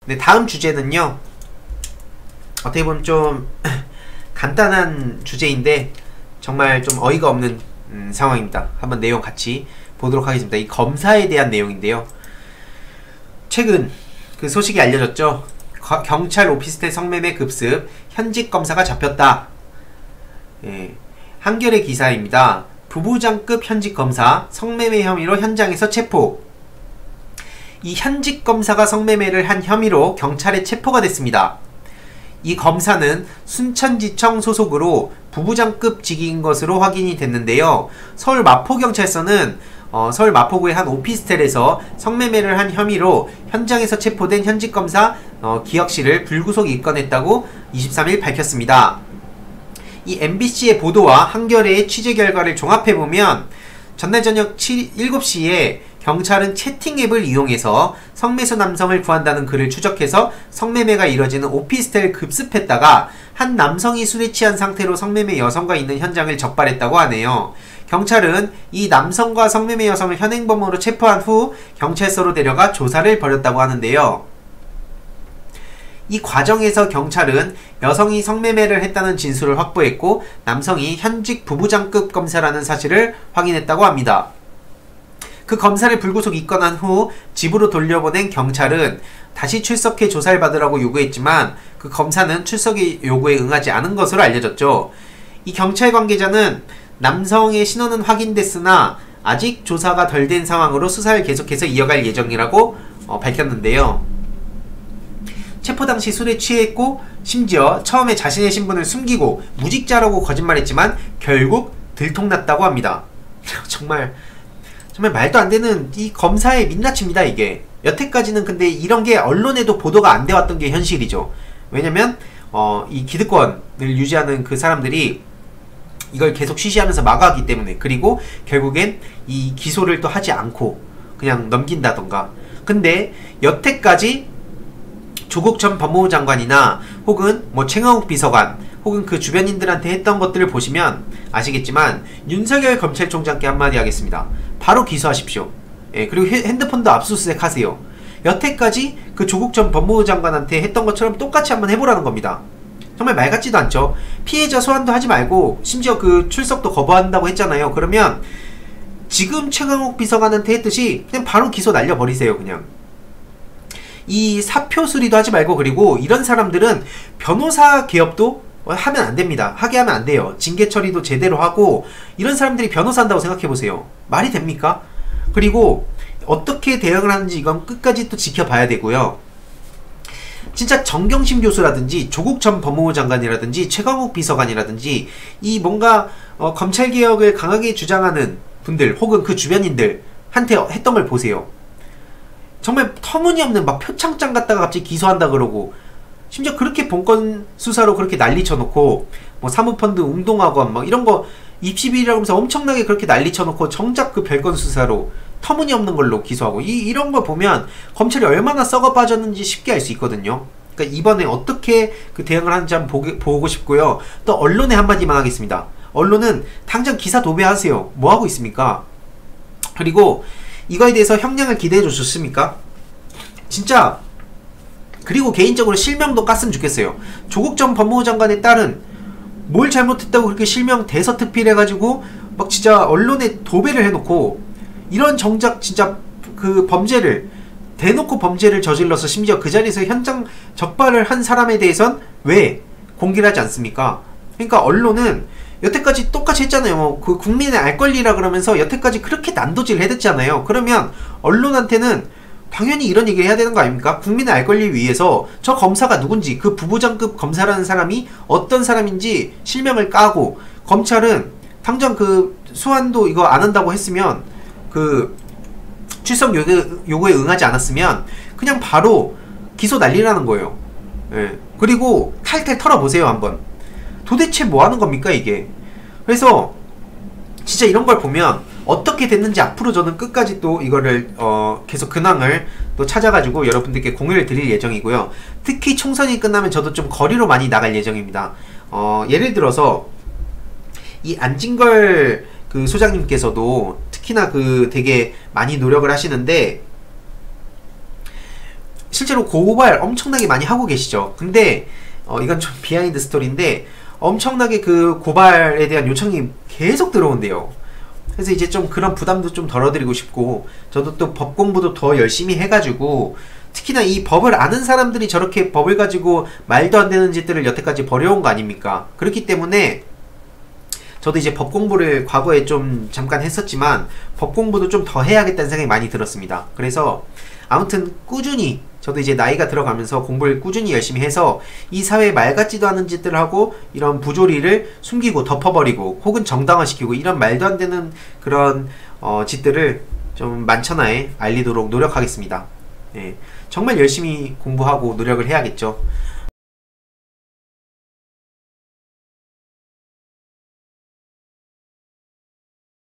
네, 다음 주제는요, 어떻게 보면 좀 간단한 주제인데 정말 좀 어이가 없는 상황입니다. 한번 내용 같이 보도록 하겠습니다. 이 검사에 대한 내용인데요, 최근 그 소식이 알려졌죠. 경찰 오피스텔 성매매 급습, 현직 검사가 잡혔다. 예, 한겨레 기사입니다. 부부장급 현직 검사 성매매 혐의로 현장에서 체포. 이 현직 검사가 성매매를 한 혐의로 경찰에 체포가 됐습니다. 이 검사는 순천지청 소속으로 부부장급 직위인 것으로 확인이 됐는데요. 서울 마포경찰서는 서울 마포구의 한 오피스텔에서 성매매를 한 혐의로 현장에서 체포된 현직 검사 기혁씨를 불구속 입건했다고 23일 밝혔습니다. 이 MBC의 보도와 한겨레의 취재 결과를 종합해보면 전날 저녁 7시에 경찰은 채팅 앱을 이용해서 성매수 남성을 구한다는 글을 추적해서 성매매가 이뤄지는 오피스텔을 급습했다가 한 남성이 술에 취한 상태로 성매매 여성과 있는 현장을 적발했다고 하네요. 경찰은 이 남성과 성매매 여성을 현행범으로 체포한 후 경찰서로 데려가 조사를 벌였다고 하는데요. 이 과정에서 경찰은 여성이 성매매를 했다는 진술을 확보했고 남성이 현직 부부장급 검사라는 사실을 확인했다고 합니다. 그 검사를 불구속 입건한 후 집으로 돌려보낸 경찰은 다시 출석해 조사를 받으라고 요구했지만 그 검사는 출석의 요구에 응하지 않은 것으로 알려졌죠. 이 경찰 관계자는 남성의 신원은 확인됐으나 아직 조사가 덜 된 상황으로 수사를 계속해서 이어갈 예정이라고 밝혔는데요. 체포 당시 술에 취했고 심지어 처음에 자신의 신분을 숨기고 무직자라고 거짓말했지만 결국 들통났다고 합니다. 정말 말도 안 되는 이 검사의 민낯입니다, 이게. 여태까지는 근데 이런 게 언론에도 보도가 안 돼왔던 게 현실이죠. 왜냐면 이 기득권을 유지하는 그 사람들이 이걸 계속 쉬쉬하면서 막아가기 때문에, 그리고 결국엔 이 기소를 또 하지 않고 그냥 넘긴다던가. 근데 여태까지 조국 전 법무부 장관이나 혹은 뭐 최강욱 비서관 혹은 그 주변인들한테 했던 것들을 보시면 아시겠지만 윤석열 검찰총장께 한마디 하겠습니다. 바로 기소하십시오. 예, 그리고 핸드폰도 압수수색 하세요. 여태까지 그 조국 전 법무부 장관한테 했던 것처럼 똑같이 한번 해보라는 겁니다. 정말 말 같지도 않죠. 피해자 소환도 하지 말고 심지어 그 출석도 거부한다고 했잖아요. 그러면 지금 최강욱 비서관한테 했듯이 그냥 바로 기소 날려버리세요. 그냥 이 사표 수리도 하지 말고. 그리고 이런 사람들은 변호사 개업도 하면 안 됩니다. 하게 하면 안 돼요. 징계 처리도 제대로 하고. 이런 사람들이 변호사 한다고 생각해보세요. 말이 됩니까? 그리고 어떻게 대응을 하는지 이건 끝까지 또 지켜봐야 되고요. 진짜 정경심 교수라든지 조국 전 법무부 장관이라든지 최강욱 비서관이라든지 이 뭔가 검찰개혁을 강하게 주장하는 분들 혹은 그 주변인들한테 했던 걸 보세요. 정말 터무니없는 막 표창장 갖다가 갑자기 기소한다 그러고, 심지어 그렇게 본건 수사로 그렇게 난리 쳐놓고 뭐 사모펀드 운동학원 막 이런 거 입시비리라고 하면서 엄청나게 그렇게 난리 쳐놓고 정작 그 별건 수사로 터무니없는 걸로 기소하고, 이런 거 보면 검찰이 얼마나 썩어 빠졌는지 쉽게 알 수 있거든요. 그러니까 이번에 어떻게 그 대응을 하는지 한번 보고 싶고요. 또 언론에 한마디만 하겠습니다. 언론은 당장 기사 도배하세요. 뭐 하고 있습니까? 그리고 이거에 대해서 형량을 기대해 주셨습니까? 진짜. 그리고 개인적으로 실명도 깠으면 좋겠어요. 조국 전 법무부 장관의 딸은 뭘 잘못했다고 그렇게 실명 대서특필해가지고 막 진짜 언론에 도배를 해놓고, 이런 정작 진짜 그 범죄를 대놓고 범죄를 저질러서 심지어 그 자리에서 현장 적발을 한 사람에 대해선 왜 공개를 하지 않습니까? 그러니까 언론은 여태까지 똑같이 했잖아요. 그 국민의 알 권리라 그러면서 여태까지 그렇게 난도질 해댔잖아요. 그러면 언론한테는 당연히 이런 얘기를 해야 되는 거 아닙니까? 국민의 알 권리를 위해서 저 검사가 누군지, 그 부부장급 검사라는 사람이 어떤 사람인지 실명을 까고, 검찰은 당장 그 소환도 이거 안 한다고 했으면, 그 출석 요구에 응하지 않았으면 그냥 바로 기소 난리라는 거예요. 예. 그리고 탈탈 털어보세요 한번. 도대체 뭐 하는 겁니까 이게? 그래서 진짜 이런 걸 보면 어떻게 됐는지 앞으로 저는 끝까지 또 이거를 계속 근황을 또 찾아가지고 여러분들께 공유를 드릴 예정이고요. 특히 총선이 끝나면 저도 좀 거리로 많이 나갈 예정입니다. 예를 들어서 이 안진걸 그 소장님께서도 특히나 그 되게 많이 노력을 하시는데, 실제로 고발 엄청나게 많이 하고 계시죠. 근데 이건 좀 비하인드 스토리인데 엄청나게 그 고발에 대한 요청이 계속 들어온대요. 그래서 이제 좀 그런 부담도 좀 덜어드리고 싶고, 저도 또 법 공부도 더 열심히 해가지고, 특히나 이 법을 아는 사람들이 저렇게 법을 가지고 말도 안 되는 짓들을 여태까지 벌여온 거 아닙니까? 그렇기 때문에 저도 이제 법 공부를 과거에 좀 잠깐 했었지만 법 공부도 좀 더 해야겠다는 생각이 많이 들었습니다. 그래서 아무튼 꾸준히 저도 이제 나이가 들어가면서 공부를 꾸준히 열심히 해서 이 사회에 말 같지도 않은 짓들을 하고 이런 부조리를 숨기고 덮어버리고 혹은 정당화시키고 이런 말도 안 되는 그런 짓들을 좀 만천하에 알리도록 노력하겠습니다. 예, 정말 열심히 공부하고 노력을 해야겠죠.